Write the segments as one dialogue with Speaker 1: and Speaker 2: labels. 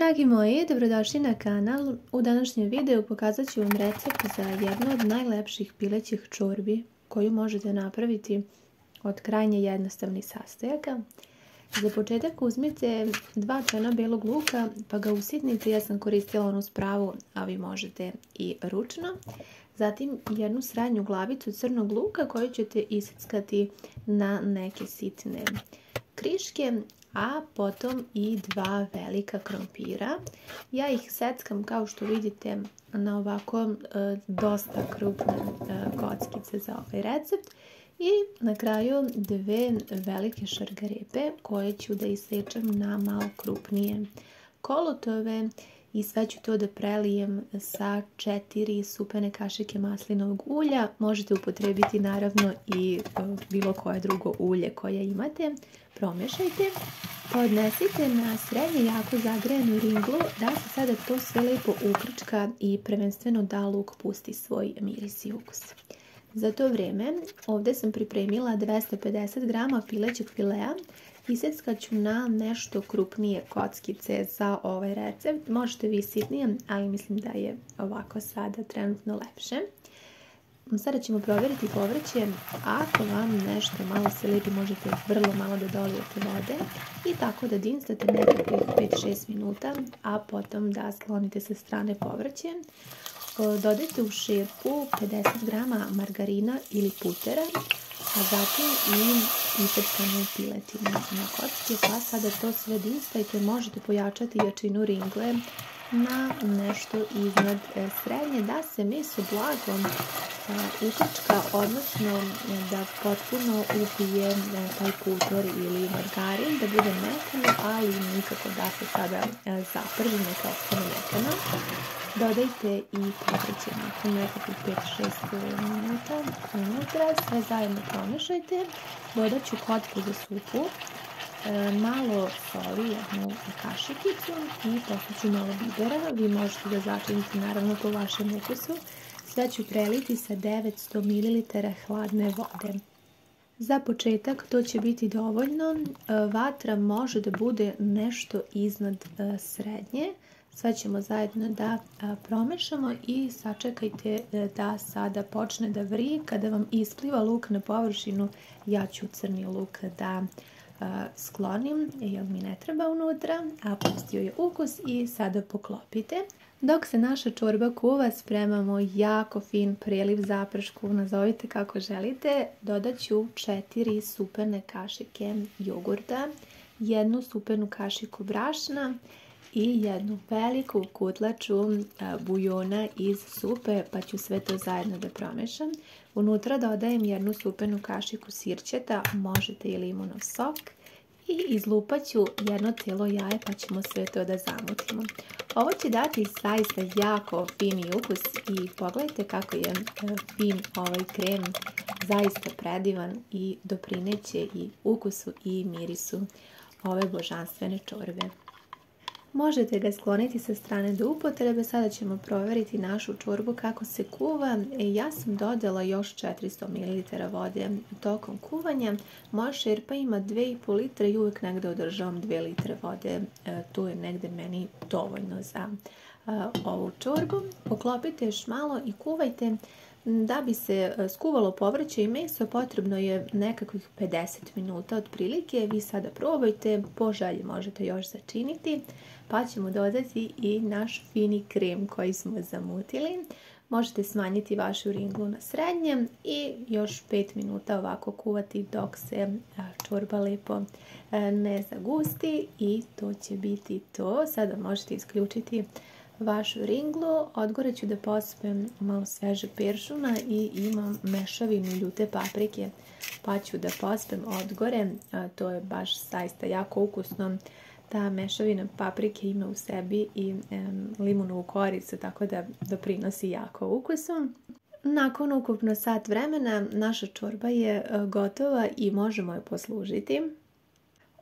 Speaker 1: Dragi moji, dobrodošli na kanal. U današnjem videu pokazat ću vam recept za jednu od najlepših pilećih čorbi koju možete napraviti od krajnje jednostavnih sastojaka. Za početak uzmite 2 čena belog luka pa ga usitnite. Ja sam koristila onu spravu, a vi možete i ručno. Zatim jednu srednju glavicu crnog luka koju ćete iseckati na neke sitne kriške, a potom i 2 velika krompira. Ja ih seckam kao što vidite na ovako dosta krupne kockice za ovaj recept. I na kraju 2 velike šargarepe koje ću da isečem na malo krupnije kolutove i sve ću to da prelijem sa 4 supene kašike maslinovog ulja. Možete upotrebiti naravno i bilo koje drugo ulje koje imate. Promešajte, odnesite na srednje jako zagrejanu ringlu da se sada to sve lepo ukrčka i prvenstveno da luk pusti svoj miris i ukus. Za to vrijeme ovdje sam pripremila 250 grama pilećeg filea. Iseckat ću na nešto krupnije kockice za ovaj recept. Možete vi sitnije, ali mislim da je ovako sada trenutno lepše. Sada ćemo provjeriti povrće. Ako vam nešto malo se lijepi, možete vrlo malo da dolijete vode i tako da dinstate nekakvih 5-6 minuta, a potom da sklonite sa strane povrće. Dodajte u šerpu 50 grama margarina ili putera, a zatim i iseckanu piletinu na kocke, pa sada to sve dinstajte. Možete pojačati jačinu ringle na nešto iznad srednje da se meso blago ukrčka, odnosno da potpuno upije taj puter ili margarin, da bude mekano, ali nikako da se sada zaprži, neka ostane mekano. Dodajte i povrće nakon nekakvih 5-6 minuta unutra, sve zajedno promešajte. Dodat ću kotku za supu, malo soli, jednu kašikicu i poslije ću malo bibera. Vi možete da začinite naravno po vašem ukusu. Sve ću preliti sa 900 ml hladne vode. Za početak to će biti dovoljno. Vatra može da bude nešto iznad srednje. Sve ćemo zajedno da promešamo i sačekajte da sada počne da vrije. Kada vam ispliva luk na površinu, ja ću crni luk da sklonim jer mi ne treba unutra, a pustio je ukus i sada poklopite. Dok se naša čorba kuva, spremamo jako fin preliv zapršku, nazovite kako želite. Dodat ću 4 supene kašike jogurta, 1 supenu kašiku brašna i jednu veliku kutlaču buljona iz supe, pa ću sve to zajedno da promešam. Unutra dodajem 1 supenu kašiku sirćeta, možete i limunov sok, i izlupat ću 1 cijelo jaje, pa ćemo sve to da zamutimo. Ovo će dati zaista jako fini ukus i pogledajte kako je fin ovaj krem, zaista predivan i doprineće i ukusu i mirisu ove božanstvene čorbe. Možete ga skloniti sa strane do upotrebe. Sada ćemo provjeriti našu čorbu kako se kuva. Ja sam dodala još 400 ml vode tokom kuvanja. Moja šerpa ima 2,5 litra i uvijek negdje održavam 2 litre vode. Tu je negdje meni dovoljno za ovu čorbu. Poklopite još malo i kuvajte. Da bi se skuvalo povrće i meso potrebno je nekakvih 50 minuta otprilike. Vi sada probajte, po želji možete još začiniti, pa ćemo dodati i naš fini krem koji smo zamutili. Možete smanjiti vašu ringlu na srednjem i još 5 minuta ovako kuvati dok se čorba lepo ne zagusti i to će biti to. Sada možete isključiti vašu ringlu. Odgore ću da pospem malo sveže peršuna i imam mešavinu ljute paprike, pa ću da pospem odgore. To je baš zaista jako ukusno. Ta mešavina paprike ima u sebi i limunovu koricu, tako da doprinosi jako ukusu. Nakon ukupno sat vremena naša čorba je gotova i možemo je poslužiti.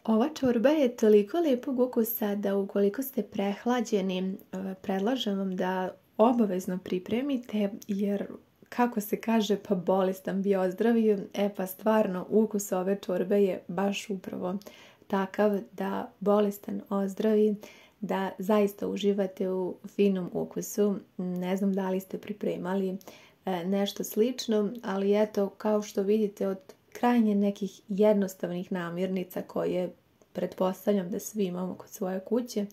Speaker 1: Ova čorba je toliko lijepog ukusa da ukoliko ste prehlađeni, predlažem vam da obavezno pripremite, jer kako se kaže, pa bolestan bi ozdravio. Pa stvarno ukus ove čorbe je baš upravo takav da bolestan ozdravi, da zaista uživate u finom ukusu. Ne znam da li ste pripremali nešto slično, ali eto, kao što vidite, od krajnje nekih jednostavnih namirnica koje pretpostavljam da svi imamo kod svoje kuće,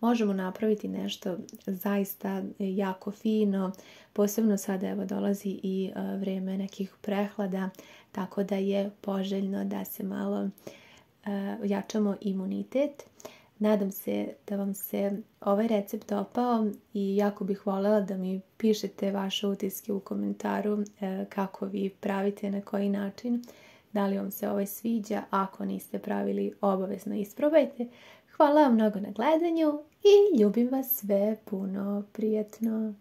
Speaker 1: možemo napraviti nešto zaista jako fino. Posebno sada evo dolazi i vrijeme nekih prehlada, tako da je poželjno da se malo jačamo imunitet. Nadam se da vam se ovaj recept dopao i jako bih voljela da mi pišete vaše utiske u komentaru kako vi pravite, na koji način, da li vam se ovaj sviđa. Ako niste pravili, obavezno isprobajte. Hvala vam mnogo na gledanju i ljubim vas sve puno, prijetno.